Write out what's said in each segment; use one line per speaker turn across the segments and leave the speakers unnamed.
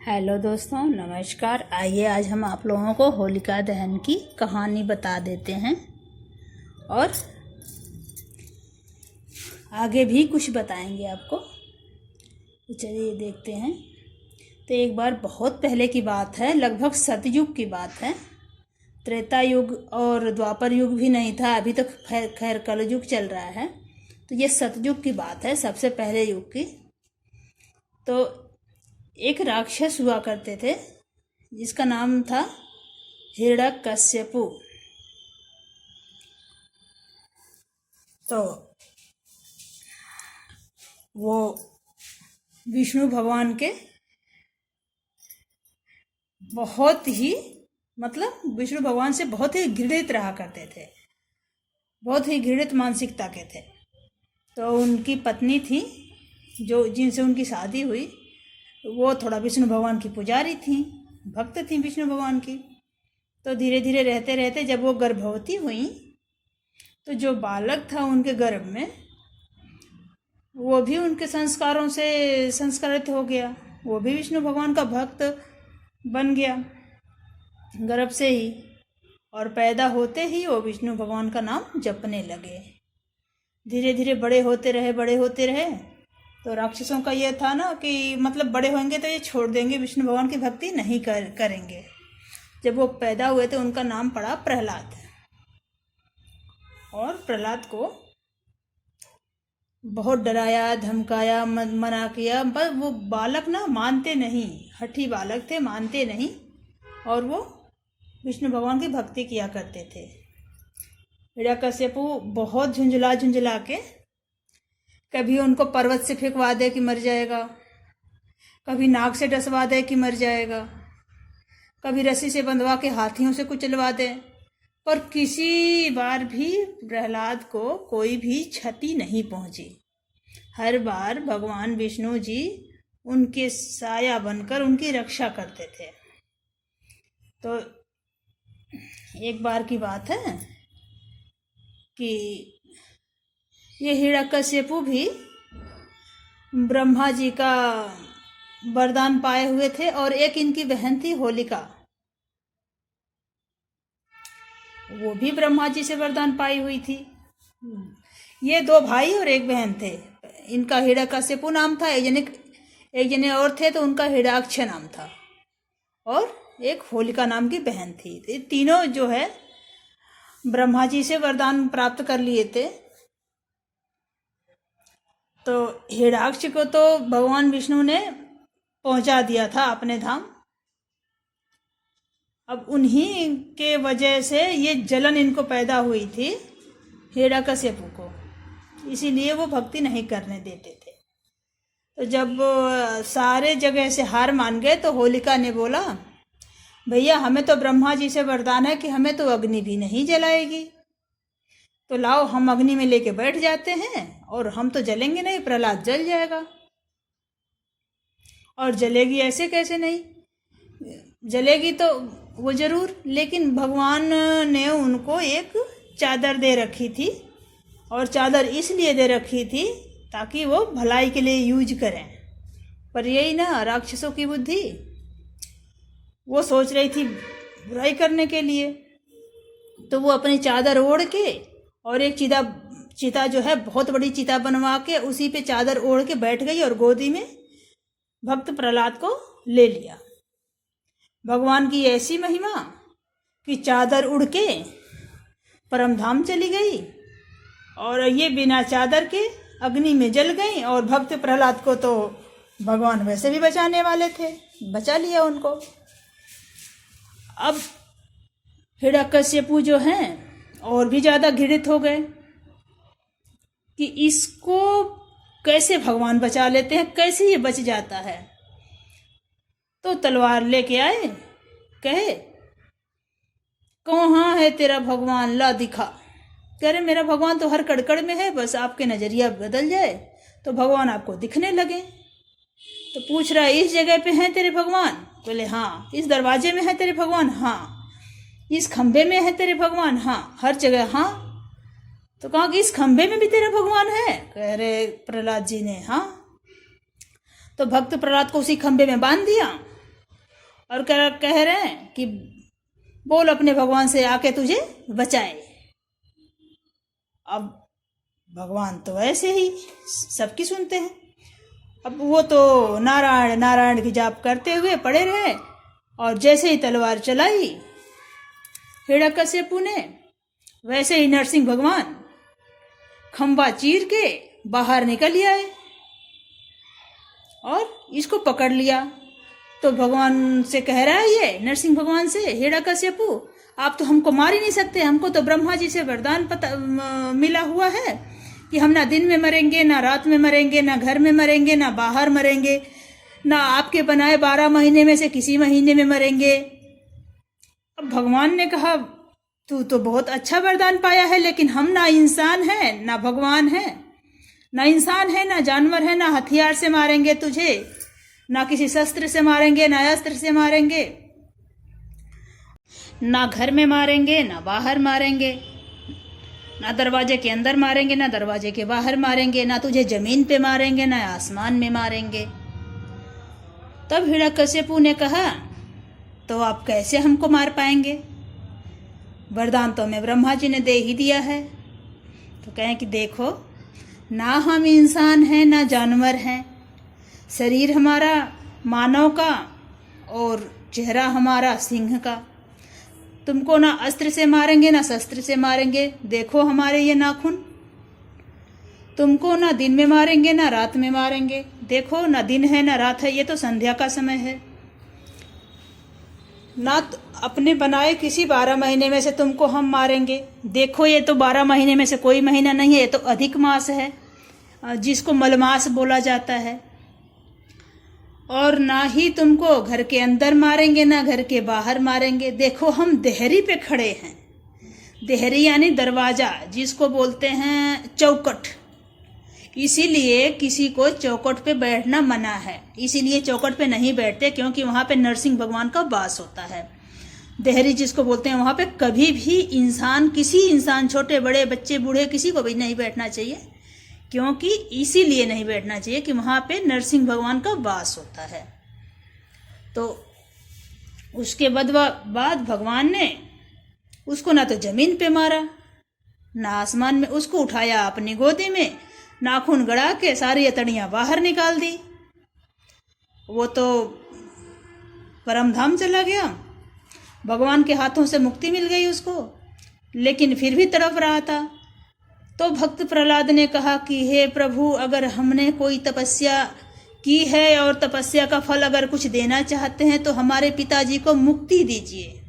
Hello दोस्तों, नमस्कार। आइए आज हम आप लोगों को होलिका दहन की कहानी बता देते हैं और आगे भी कुछ बताएंगे आपको। तो चलिए देखते हैं। तो एक बार बहुत पहले की बात है, लगभग सतयुग की बात है। त्रेता युग और द्वापर युग भी नहीं था, अभी तक खैर कलयुग चल रहा है। तो ये सतयुग की बात है, सबसे पहले युग की। तो एक राक्षस हुआ करते थे जिसका नाम था हिरण्यकश्यपु। तो वो विष्णु भगवान के बहुत ही विष्णु भगवान से बहुत ही घृणित रहा करते थे, बहुत ही घृणित मानसिकता के थे। तो उनकी पत्नी थी जो जिनसे उनकी शादी हुई, वो थोड़ा विष्णु भगवान की पुजारी थी, भक्त थी विष्णु भगवान की। तो धीरे धीरे रहते रहते जब वो गर्भवती हुई तो जो बालक था उनके गर्भ में वो भी उनके संस्कारों से संस्कारित हो गया, वो भी विष्णु भगवान का भक्त बन गया गर्भ से ही। और पैदा होते ही वो विष्णु भगवान का नाम जपने लगे। धीरे धीरे बड़े होते रहे। तो राक्षसों का ये था ना कि बड़े होंगे तो ये छोड़ देंगे, विष्णु भगवान की भक्ति नहीं करेंगे। जब वो पैदा हुए थे उनका नाम पड़ा प्रहलाद। और प्रहलाद को बहुत डराया, धमकाया, मना किया, पर वो बालक ना मानते नहीं, हठी बालक थे, मानते नहीं। और वो विष्णु भगवान की भक्ति किया करते थे। हिरण्यकश्यपु बहुत झुंझुला के कभी उनको पर्वत से फेंकवा दे कि मर जाएगा, कभी नाक से डसवा दे कि मर जाएगा, कभी रस्सी से बंधवा के हाथियों से कुचलवा दे, पर किसी बार भी प्रहलाद को कोई भी क्षति नहीं पहुंची। हर बार भगवान विष्णु जी उनके साया बनकर उनकी रक्षा करते थे। तो एक बार की बात है कि ये हिरण्यकश्यपु भी ब्रह्मा जी का वरदान पाए हुए थे और एक इनकी बहन थी होलिका, वो भी ब्रह्मा जी से वरदान पाई हुई थी। ये दो भाई और एक बहन थे। इनका हिरण्यकश्यपु नाम था, एक जने और थे तो उनका हिरण्याक्ष नाम था, और एक होलिका नाम की बहन थी। ये तीनों जो है ब्रह्मा जी से वरदान प्राप्त कर लिए थे। तो हिरण्याक्ष को तो भगवान विष्णु ने पहुंचा दिया था अपने धाम। अब उन्हीं के वजह से ये जलन इनको पैदा हुई थी हिरण्यकश्यपु को, इसीलिए वो भक्ति नहीं करने देते थे। तो जब सारे जगह से हार मान गए तो होलिका ने बोला, भैया हमें तो ब्रह्मा जी से वरदान है कि हमें तो अग्नि भी नहीं जलाएगी, तो लाओ हम अग्नि में लेके बैठ जाते हैं और हम तो जलेंगे नहीं, प्रहलाद जल जाएगा। और जलेगी ऐसे कैसे नहीं, जलेगी तो वो जरूर, लेकिन भगवान ने उनको एक चादर दे रखी थी, और चादर इसलिए दे रखी थी ताकि वो भलाई के लिए यूज करें। पर यही ना राक्षसों की बुद्धि, वो सोच रही थी बुराई करने के लिए। तो वो अपनी चादर ओढ़ के और एक चिता जो है बहुत बड़ी चिता बनवा के उसी पे चादर ओढ़ के बैठ गई और गोदी में भक्त प्रहलाद को ले लिया। भगवान की ऐसी महिमा कि चादर उड़ के परमधाम चली गई और ये बिना चादर के अग्नि में जल गई। और भक्त प्रहलाद को तो भगवान वैसे भी बचाने वाले थे, बचा लिया उनको। अब हिरण्यकश्यपु जो हैं और भी ज्यादा घृणित हो गए कि इसको कैसे भगवान बचा लेते हैं, कैसे ये बच जाता है। तो तलवार लेके आए, कहे कहाँ है तेरा भगवान, ला दिखा। कह रहे मेरा भगवान तो हर कड़कड़ में है, बस आपके नजरिया बदल जाए तो भगवान आपको दिखने लगे। तो पूछ रहा है इस जगह पे हैं तेरे भगवान, बोले हाँ। इस दरवाजे में है तेरे भगवान, हाँ। इस खंबे में है तेरे भगवान, हाँ। हर जगह हाँ। तो कहा कि इस खंबे में भी तेरा भगवान है, कह रहे प्रहलाद जी ने हाँ। तो भक्त प्रहलाद को उसी खंबे में बांध दिया और कह रहे हैं कि बोल अपने भगवान से आके तुझे बचाए। अब भगवान तो ऐसे ही सबकी सुनते हैं। अब वो तो नारायण नारायण की जाप करते हुए पड़े रहे, और जैसे ही तलवार चलाई हिरण्यकश्यपु ने, वैसे ही नरसिंह भगवान खंबा चीर के बाहर निकल आए और इसको पकड़ लिया। तो भगवान से कह रहा है ये नरसिंह भगवान से, हिरण्यकश्यपु आप तो हमको मार ही नहीं सकते, हमको तो ब्रह्मा जी से वरदान मिला हुआ है कि हम ना दिन में मरेंगे, ना रात में मरेंगे, ना घर में मरेंगे, ना बाहर मरेंगे, ना आपके बनाए 12 महीने में से किसी महीने में मरेंगे। अब भगवान ने कहा तू तो बहुत अच्छा वरदान पाया है, लेकिन हम ना इंसान हैं ना भगवान हैं, ना इंसान है ना जानवर है, ना हथियार से मारेंगे तुझे, ना किसी शस्त्र से मारेंगे, ना अस्त्र से मारेंगे, ना घर में मारेंगे, ना बाहर मारेंगे, ना दरवाजे के अंदर मारेंगे, ना दरवाजे के बाहर मारेंगे, ना तुझे जमीन पे मारेंगे, ना आसमान में मारेंगे। तब हिरण्यकश्यपु ने कहा तो आप कैसे हमको मार पाएंगे? वरदान तो हमें ब्रह्मा जी ने दे ही दिया है। तो कहें कि देखो ना हम इंसान हैं ना जानवर हैं, शरीर हमारा मानव का और चेहरा हमारा सिंह का। तुमको ना अस्त्र से मारेंगे ना शस्त्र से मारेंगे, देखो हमारे ये नाखून। तुमको ना दिन में मारेंगे ना रात में मारेंगे, देखो ना दिन है ना रात है, ये तो संध्या का समय है। ना अपने बनाए किसी 12 महीने में से तुमको हम मारेंगे, देखो ये तो 12 महीने में से कोई महीना नहीं है, ये तो अधिक मास है जिसको मलमास बोला जाता है। और ना ही तुमको घर के अंदर मारेंगे ना घर के बाहर मारेंगे, देखो हम देहरी पे खड़े हैं। देहरी यानी दरवाजा, जिसको बोलते हैं चौखट, इसीलिए किसी को चौखट पे बैठना मना है, इसीलिए चौखट पे नहीं बैठते क्योंकि वहाँ पे नरसिंह भगवान का वास होता है। देहरी जिसको बोलते हैं वहाँ पे कभी भी इंसान, किसी इंसान, छोटे बड़े बच्चे बूढ़े किसी को भी नहीं बैठना चाहिए, क्योंकि इसीलिए नहीं बैठना चाहिए कि वहाँ पे नरसिंह भगवान का वास होता है। तो उसके बाद भगवान ने उसको ना तो जमीन पे मारा ना आसमान में, उसको उठाया अपनी गोदी में, नाखून गड़ा के सारी अतड़ियाँ बाहर निकाल दी। वो तो परमधाम चला गया, भगवान के हाथों से मुक्ति मिल गई उसको, लेकिन फिर भी तड़प रहा था। तो भक्त प्रहलाद ने कहा कि हे प्रभु, अगर हमने कोई तपस्या की है और तपस्या का फल अगर कुछ देना चाहते हैं तो हमारे पिताजी को मुक्ति दीजिए,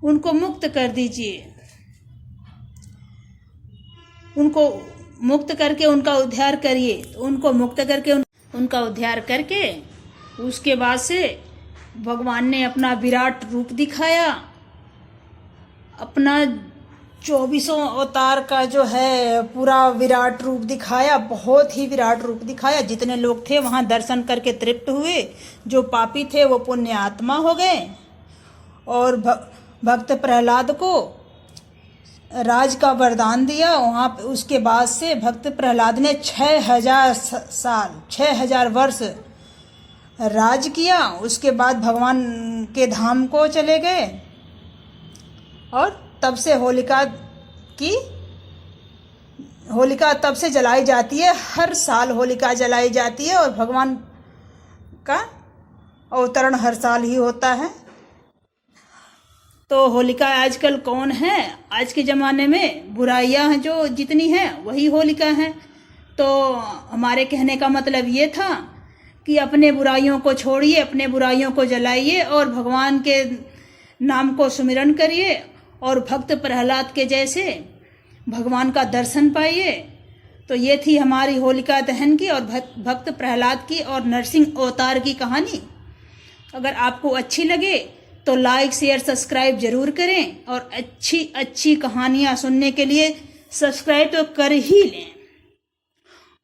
उनको मुक्त कर दीजिए, उनको मुक्त करके उनका उद्धार करिए। तो उनको मुक्त करके उनका उद्धार करके उसके बाद से भगवान ने अपना विराट रूप दिखाया, अपना 24 अवतार का जो है पूरा विराट रूप दिखाया, बहुत ही विराट रूप दिखाया। जितने लोग थे वहाँ दर्शन करके तृप्त हुए, जो पापी थे वो पुण्य आत्मा हो गए। और भक्त प्रहलाद को राज का वरदान दिया। वहाँ उसके बाद से भक्त प्रहलाद ने 6000 वर्ष राज किया। उसके बाद भगवान के धाम को चले गए और तब से होलिका तब से जलाई जाती है, हर साल होलिका जलाई जाती है और भगवान का अवतरण हर साल ही होता है। तो होलिका आजकल कौन है? आज के ज़माने में बुराइयां जो जितनी हैं वही होलिका हैं। तो हमारे कहने का मतलब ये था कि अपने बुराइयों को छोड़िए, अपने बुराइयों को जलाइए और भगवान के नाम को सुमिरन करिए और भक्त प्रहलाद के जैसे भगवान का दर्शन पाइए। तो ये थी हमारी होलिका दहन की और भक्त प्रहलाद की और नरसिंह अवतार की कहानी। अगर आपको अच्छी लगे तो लाइक शेयर सब्सक्राइब जरूर करें और अच्छी अच्छी कहानियाँ सुनने के लिए सब्सक्राइब तो कर ही लें।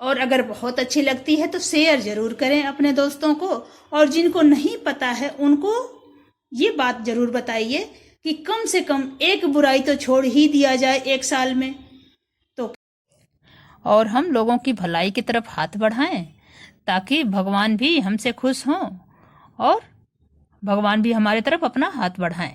और अगर बहुत अच्छी लगती है तो शेयर जरूर करें अपने दोस्तों को, और जिनको नहीं पता है उनको ये बात जरूर बताइए कि कम से कम एक बुराई तो छोड़ ही दिया जाए एक साल में। तो और हम लोगों की भलाई की तरफ हाथ बढ़ाएं ताकि भगवान भी हमसे खुश हों और भगवान भी हमारे तरफ अपना हाथ बढ़ाएं।